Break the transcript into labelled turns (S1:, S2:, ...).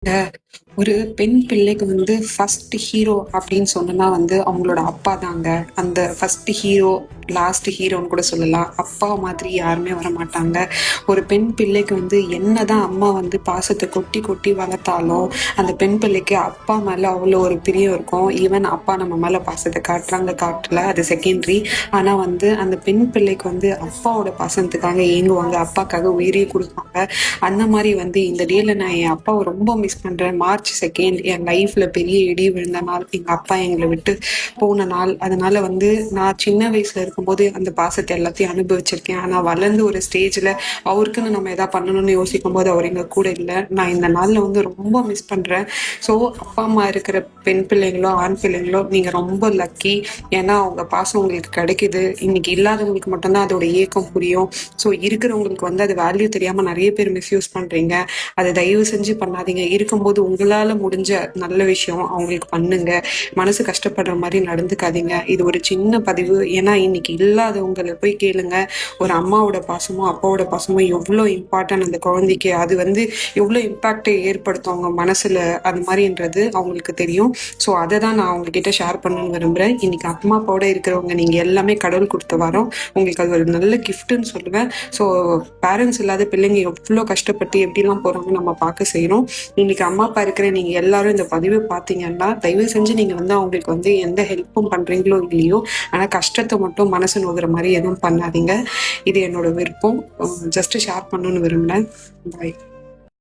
S1: இந்த ஒரு பெண் பிள்ளைக்கு ஃபர்ஸ்ட் ஹீரோ அப்படின்னு சொன்னா அவங்களோட அப்பா தாங்க. அந்த ஃபர்ஸ்ட் ஹீரோ, லாஸ்ட் ஹீரோன்னு கூட சொல்லலாம். அப்பா மாதிரி யாருமே வர மாட்டாங்க. ஒரு பெண் பிள்ளைக்கு என்னதான் அம்மா பாசத்தை கொட்டி கொட்டி வளர்த்தாலும் அந்த பெண் பிள்ளைக்கு அப்பா மேல அவ்வளோ ஒரு பிரியம் இருக்கும். ஈவன் அப்பா நம்ம மேல பாசத்தை காட்டுறாங்க காட்டல அது செகண்டரி. ஆனா அந்த பெண் பிள்ளைக்கு அப்பாவோட பாசத்துக்காக ஏங்குவாங்க, அப்பாக்காக உயிரே கொடுப்பாங்க. அந்த மாதிரி இந்த டேல நான் என் அப்பாவை ரொம்ப மிஸ் பண்றேன். மார்ச் 2 என் லைஃப்ல பெரிய இடி விழுந்த நாள், எங்க அப்பா எங்களை விட்டு போன நாள். அதனால நான் சின்ன வயசுல இருக்கும்போது அந்த பாசத்தை எல்லாத்தையும் அனுபவிச்சிருக்கேன். ஆனா வளர்ந்து ஒரு ஸ்டேஜ்ல அவருக்குன்னு நம்ம எதாவது பண்ணணும்னு யோசிக்கும் போது அவர் எங்க கூட இல்லை. நான் இந்த நாள்ல ரொம்ப மிஸ் பண்றேன். ஸோ அப்பா அம்மா இருக்கிற பெண் பிள்ளைங்களோ ஆண் பிள்ளைங்களோ நீங்க ரொம்ப லக்கி. ஏன்னா அவங்க பாசம் உங்களுக்கு கிடைக்குது. இன்னைக்கு இல்லாதவங்களுக்கு மட்டும்தான் அதோட ஏக்கம் புரியும். ஸோ இருக்கிறவங்களுக்கு அது வேல்யூ தெரியாம நிறைய பேர் மிஸ்யூஸ் பண்றீங்க. அதை தயவு செஞ்சு பண்ணாதீங்க. இருக்கும்போது உங்களால முடிஞ்ச நல்ல விஷயம் அவங்களுக்கு பண்ணுங்க. மனசு கஷ்டப்படுற மாதிரி நடந்துக்காதீங்க. இது ஒரு சின்ன பதிவு. ஏன்னா இன்னைக்கு இல்லாதவங்களை போய் கேளுங்க. ஒரு அம்மாவோட பாசமும் அப்பாவோட பாசமும் எவ்வளோ இம்பார்ட்டன்ட் அந்த குழந்தைக்கு. அது எவ்வளோ இம்பாக்டை ஏற்படுத்தும் அவங்க மனசுல, அது மாதிரின்றது அவங்களுக்கு தெரியும். ஸோ அதை தான் நான் அவங்க கிட்ட ஷேர் பண்ணணும்னு விரும்புறேன். இன்னைக்கு அம்மா அப்பாவோட இருக்கிறவங்க நீங்க எல்லாமே கடவுள் கொடுத்த வரோம். உங்களுக்கு அது ஒரு நல்ல கிஃப்ட்னு சொல்லுவேன். ஸோ பேரண்ட்ஸ் இல்லாத பிள்ளைங்க எவ்வளோ கஷ்டப்பட்டு எப்படிலாம் போறாங்க நம்ம பார்க்க செய்யணும். இன்னைக்கு அம்மா அப்பா இருக்கிற நீங்க எல்லாரும் இந்த பதிவை பார்த்தீங்கன்னா தயவு செஞ்சு நீங்க அவங்களுக்கு எந்த ஹெல்ப்பும் பண்றீங்களோ இல்லையோ, ஆனா கஷ்டத்தை மட்டும் மனசு நோகிற மாதிரி எதுவும் பண்ணாதீங்க. இது என்னோட விருப்பம். ஜஸ்ட் ஷேர் பண்ணணும்னு விரும்புறேன். பாய்.